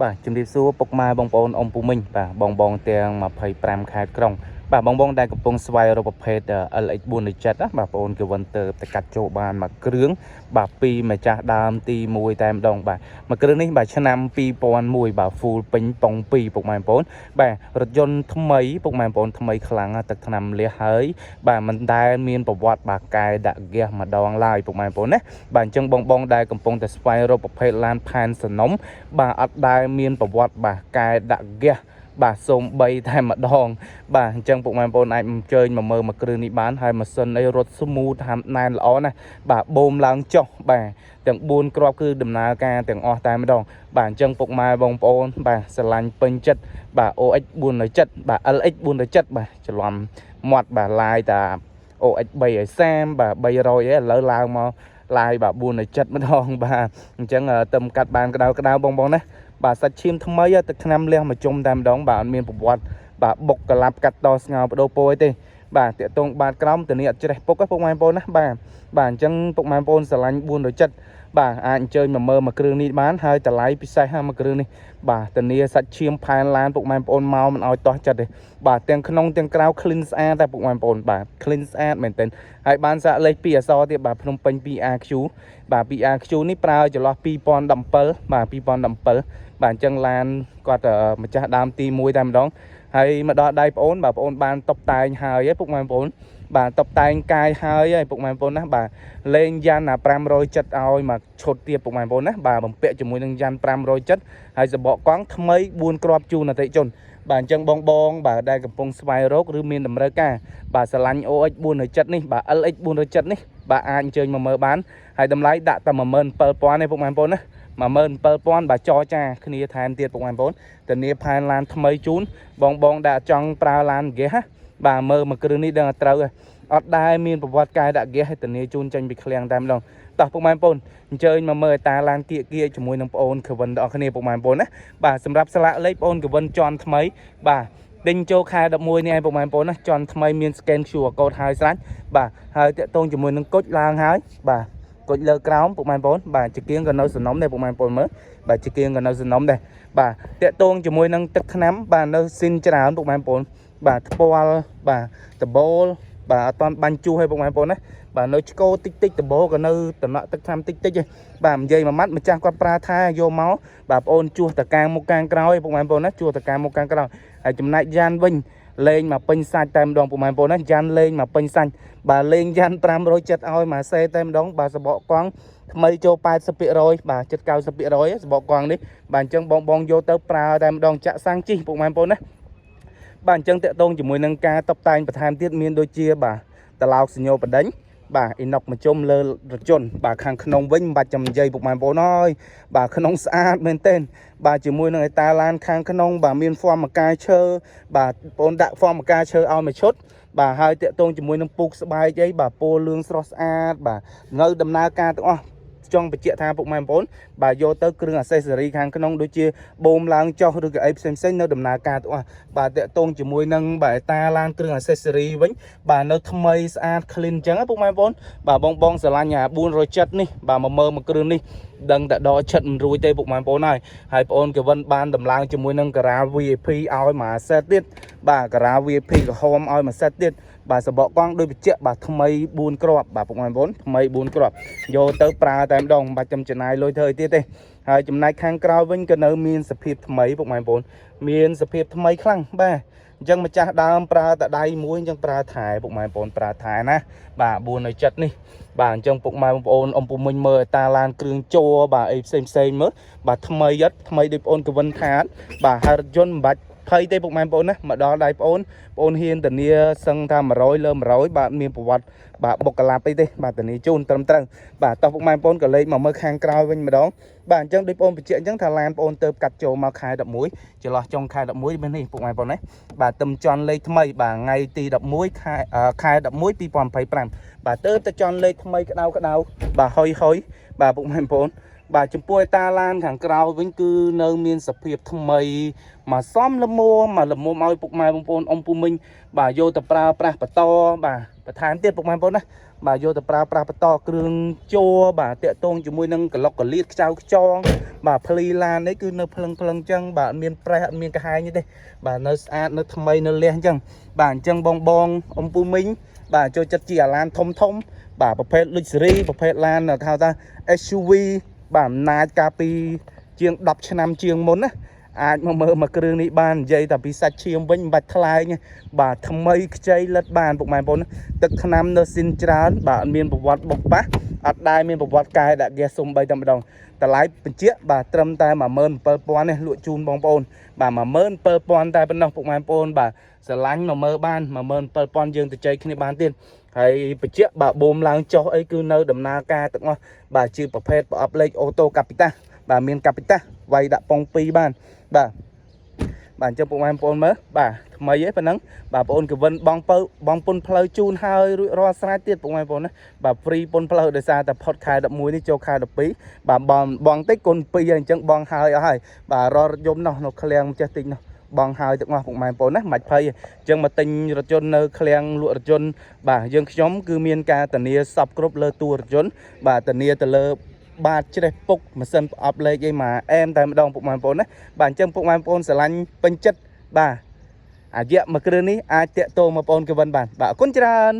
បាទជំរាបសួរពុកម៉ែបងប្អូនអ៊ំពូមីងបាទបងទាំង25ខេត្តក្រុងបាទបងដែលកំពុងស្វែងរកប្រភេទ LX417 ណាបាទបងប្អូនគឺវិនទៅកាត់ចូលបានមួយគ្រឿងបាទពីម្ចាស់ដើមទី1តែម្ដងបាទមួយគ្រឿងនេះបាទឆ្នាំ2001បាទ full ពេញប៉ុង2ពុកម៉ែបងប្អូនបាទរថយន្តថ្មីពុកម៉ែបងប្អូនថ្មីខ្លាំងទឹកថ្នាំលះហើយបាទមិនដែលមានប្រវត្តិបាទកែដាក់ហ្គាសម្ដងឡើយពុកម៉ែបងប្អូនណាបាទអញ្ចឹងបងដែលកំពុងតែស្វែងរកប្រភេទឡានផែនសនំបាទអត់ដែលមានប្រវត្តិបាទកែដាក់ហ្គាសបាទសូម3តែម្ដងបាទអញ្ចឹងពុកម៉ែបងប្អូនអាចអញ្ជើញមកមើលមួយគ្រឿងនេះបានហើយម៉ាស៊ីនអីរត់ស្មូទហាំណែនល្អណាស់បាទបូមឡើងចុះបាទទាំង4គ្រាប់គឺដំណើរការទាំងអស់តែម្ដងបាទអញ្ចឹងពុកម៉ែបងប្អូនបាទស្រឡាញ់ពេញចិត្តបាទ OX 407បាទ LX 407បាទច្រឡំមាត់បាទឡាយតា OX 330បាទ300ឯឥឡូវឡើងមកឡាយបាទ407ម្ដងបាទអញ្ចឹងទឹមកាត់បានក្តៅបងណាបាទសាច់ឈាមថ្មីទឹកថ្នាំលះមកជុំតែម្ដងបាទអត់មានប្រវត្តិបាទបុកកលាប់កាត់តស្ងោបដូរពោអីទេបាទតាកតងបាទក្រោមតានេះអត់ច្រេះពុកទេពុកម៉ែបងប្អូនណាបាទអញ្ចឹងពុកម៉ែបងប្អូនស្រឡាញ់407បាទអាចអញ្ជើញមកមើលមួយគ្រឿងនេះបានហើយតម្លៃពិសេសហើយមួយគ្រឿងនេះបាទតានីសាច់ឈាមផែនឡានពុកម៉ែបងប្អូនមកមិនឲ្យតោះចិត្តទេបាទទាំងក្នុងទាំងក្រៅ clean ស្អាតតែពុកម៉ែបងប្អូនបាទ clean ស្អាតមែនទែនហើយបានសាកលេខ2អក្សរទៀតបាទភ្នំពេញ 2RQ បាទ 2RQ នេះប្រើចន្លោះ2017បាទ2017បាទអញ្ចឹងឡានគាត់ម្ចាស់ដើមទី1តែម្ដងហើយមកដល់ដៃបងប្អូនបានតុបតែងហើយពុកម៉ែបងប្អូនបាទតុបតែងកាយហើយពុកម៉ែបងប្អូនណាបាទលេងយ៉ាន់570ឲ្យមកឈុតទៀតពុកម៉ែបងប្អូនណាបាទបំពាក់ជាមួយនឹងយ៉ាន់570ហើយសបកកង់ថ្មី4គ្រាប់ជូនអតិជនបាទអញ្ចឹងបងបាទដែលកំពុងស្វែងរកឬមានតម្រូវការបាទស្រឡាញ់ OX 417នេះបាទ LX 417នេះបាទអាចអញ្ជើញមកមើលបានហើយតម្លៃដាក់តែ17000ទេពុកម៉ែបងប្អូនណា17000បាទចរចាគ្នាថែមទៀតពុកម៉ែបងប្អូនធានាផែនឡានថ្មីជូនបងដែលចង់ប្រើឡានហ្គាសបាទមើលមួយគ្រឿងនេះដឹងតែត្រូវអត់ដែលមានប្រវត្តិកាយដាក់ហ្គាសធានាជូនចេញពីឃ្លាំងតែម្ដងតោះពុកម៉ែបងប្អូនអញ្ជើញមកមើលតាឡានគៀកជាមួយនឹងបងប្អូនខវិនដល់គ្នាពុកម៉ែបងប្អូនណាបាទសម្រាប់ស្លាកលេខបងប្អូនខវិនជន់ថ្មីបាទទិញចូលខែ11នេះឯងពុកម៉ែបងប្អូនណាជន់ថ្មីមាន scan QR code ហើយស្រាច់បាទហើយតាក់ទងជាមួយនឹងគុជឡើងហើយបាទគុជលើក្រោមពុកម៉ែបងប្អូនបាទជាគៀងក៏នៅសំណុំដែរពុកម៉ែបងប្អូនមើលបាទជាគៀងក៏នៅសំណុំដែរបាទតាក់ទងជាមួយនឹងទឹកថ្នាំបាទនៅស៊ីនច្រើនពុកម៉ែបងប្អូនបាទថ្ពាល់បាទដបូលបាទអត់តាន់បាញ់ជួសឲ្យពុកម៉ែបងប្អូនណាបាទនៅឆ្កោតិចដបូលក៏នៅតំណក់ទឹកថ្នាំតិចឯងបាទនិយាយមួយម៉ាត់ម្ចាស់គាត់ប្រើថាយកមកបាទបងប្អូនជួសតកាងមុខកាងក្រោយពុកម៉ែបងប្អូនណាជួសតកាងមុខកាងក្រោយហើយចំណែកយ៉ានវិញលេងមកពេញសាច់តែម្ដងពុកម៉ែបងប្អូនណាយ៉ានលេងមកពេញសាច់បាទលេងយ៉ាន570ឲ្យមកសេតែម្ដងបាទសបកកង់ថ្មីចូល80%បាទចិត្ត90%សបកកង់នេះបាទអញ្ចឹងបងយកទៅប្រើតែម្ដងចាក់សាំងជីពុកម៉ែបងប្អូនណាបាទអញ្ចឹងតាក់ទងជាមួយនឹងការតុបតែងបន្ថែមទៀតមានដូចជាបាទតឡោកសញ្ញោបដិញបាទអ៊ីណុកមកជុំលើរថយន្តបាទខាងក្នុងវិញមិនបាច់ចាំនិយាយពុកម៉ែបងប្អូនអើយបាទក្នុងស្អាតមែនទែនបាទជាមួយនឹងអេតាឡានខាងក្នុងបាទមានហ្វមម្កាឈើបាទបងប្អូនដាក់ហ្វមម្កាឈើឲ្យមួយឈុតបាទហើយតាក់ទងជាមួយនឹងពូកស្បែកអីបាទពណ៌លឿងស្រស់ស្អាតបាទនៅដំណើរការទាំងអស់ចង់បញ្ជាក់ថាពុកម៉ែបងប្អូនបាទយកទៅគ្រឿងអេសេសរីខាងក្នុងដូចជាបូមឡើងចុះឬក៏អីផ្សេងនៅដំណើរការទាំងអស់បាទតាក់ទងជាមួយនឹងបាទតាឡានគ្រឿងអេសេសរីវិញបាទនៅថ្មីស្អាត clean អញ្ចឹងពុកម៉ែបងប្អូនបាទបងស្រឡាញ់470នេះបាទមកមើលមួយគ្រឿងនេះដឹងតែដកចិត្តមិនរួចទេពុកម៉ែបងប្អូនហើយបងប្អូនក៏វិនបានដំឡើងជាមួយនឹងការ៉ា VIP ឲ្យមួយសេតទៀតបាទការ៉ា VIP ក្រហមឲ្យមួយសេតទៀតបាទសបកកង់ដូចបញ្ជាក់បាទថ្មី4គ្រាប់បាទពុកម៉ែបងប្អូនថ្មី4គ្រាប់យកទៅប្រើតែម្ដងមិនបាច់ចំណាយលុយធ្វើអីទៀតទេហើយចំណែកខាងក្រោយវិញក៏នៅមានសភាពថ្មីពុកម៉ែបងប្អូនមានសភាពថ្មីខ្លាំងបាទអញ្ចឹងម្ចាស់ដើមប្រើតែដៃមួយអញ្ចឹងប្រើថែពុកម៉ែបងប្អូនប្រើថែណាបាទ470នេះបាទអញ្ចឹងពុកម៉ែបងប្អូនអ៊ំពុំមិញមើលតាឡានគ្រឿងជ័របាទអីផ្សេងមើលបាទថ្មីយត់ថ្មីដូចបងប្អូនកវិនថាបាទហើយរថយន្តមិនបាច់ភ័យទេពុកម៉ែបងប្អូនណាមកដល់ដៃបងប្អូនហ៊ានធានាសឹងថា100លើ100បាទមានប្រវត្តិបាទបុកកលាប់អីទេបាទធានាជូនត្រឹមត្រូវបាទតោះពុកម៉ែបងប្អូនក៏លេខមកមើលខាងក្រោយវិញម្ដងបាទអញ្ចឹងដូចបងបញ្ជាក់អញ្ចឹងថាឡានបងប្អូនទៅកាត់ចូលមកខែ11ចន្លោះចុងខែ11មែននេះពុកម៉ែបងប្អូនណាបាទទឹមជន់លេខថ្មីបាទថ្ងៃទី11ខែ11 2025បាទទៅចន់លេខថ្មីក្តៅបាទហុយបាទពុកម៉ែបងប្អូន bà chụp bôi ta lan hàng cào vẫn cứ nơi miền sập hiệp thầm mây mà xóm lâm mua mau bục mai bông pôn ông pu minh bà vô tập pra to bà tháng tiết bục mai pôn á bà vô tập pra to kêu cho bà tệ tôn cho môi nâng cả lọc cả liệt trao cho bà pli lan đấy cứ nơi phăng chân bà miền pra miền cả hai như thế bà nơi nơi thầm mây nơi len chân bà chân bong ông pu minh bà cho chặt chìa lan thông bàประเภท luxury ประเภท lan là thao ta SUV bà nai cà pi chiêng đập cho năm chiêng món á mà mơ mà kêu này bàn dây tại vì sạch chiêng vẫn bạch thay nha bà thầm mây chơi lật bàn bộ mày bốn tức năm nó xin trán bà miền bộ vật bọc bát đai miền bộ vật cài đã ghé sum bay tầm đồng ta lái bên chiếc bà trâm tay mà mơn per pon này lụa chun bong pon bà mà mơn per pon tay bên đồng bộ mày pon bà sẽ lánh mà mơ ban mà mơn per pon dương từ chơi khi bàn tiền hay bên chiếc bà bồm lang cho ấy cứ nơi đầm na ca tận ngon bà chưaประเภท bà up lên ô tô capita bà miền capita vay đã pong pi ban bà bạn cho bộ mai pon mới bà mấy ấy phần nắng bà pon cái vân bong pon plei chun hơi ro sai tiết bộ mai pon bà free pon plei để xa tập podcast đập muối đi cho khai đập pí bà bong tích con pi anh chẳng bong hơi ở bà ro giống nó khleang chết tinh nó bong hơi tự ngon bộ mai pon mạch phơi chẳng mà tinh rồi chôn nơi khleang lụa chôn bà dương nhóm cứ miền ca tần nia sập group lơ tour chôn bà tần nia tờ lơ bà chơi đây phục mà sân up lên vậy mà em tại đồng phục màn phone đấy bản chân phục màn phone sẽ lanh bên chất bà dạ mà cái này ai tiện tô mà phone cái văn bản bà con chơi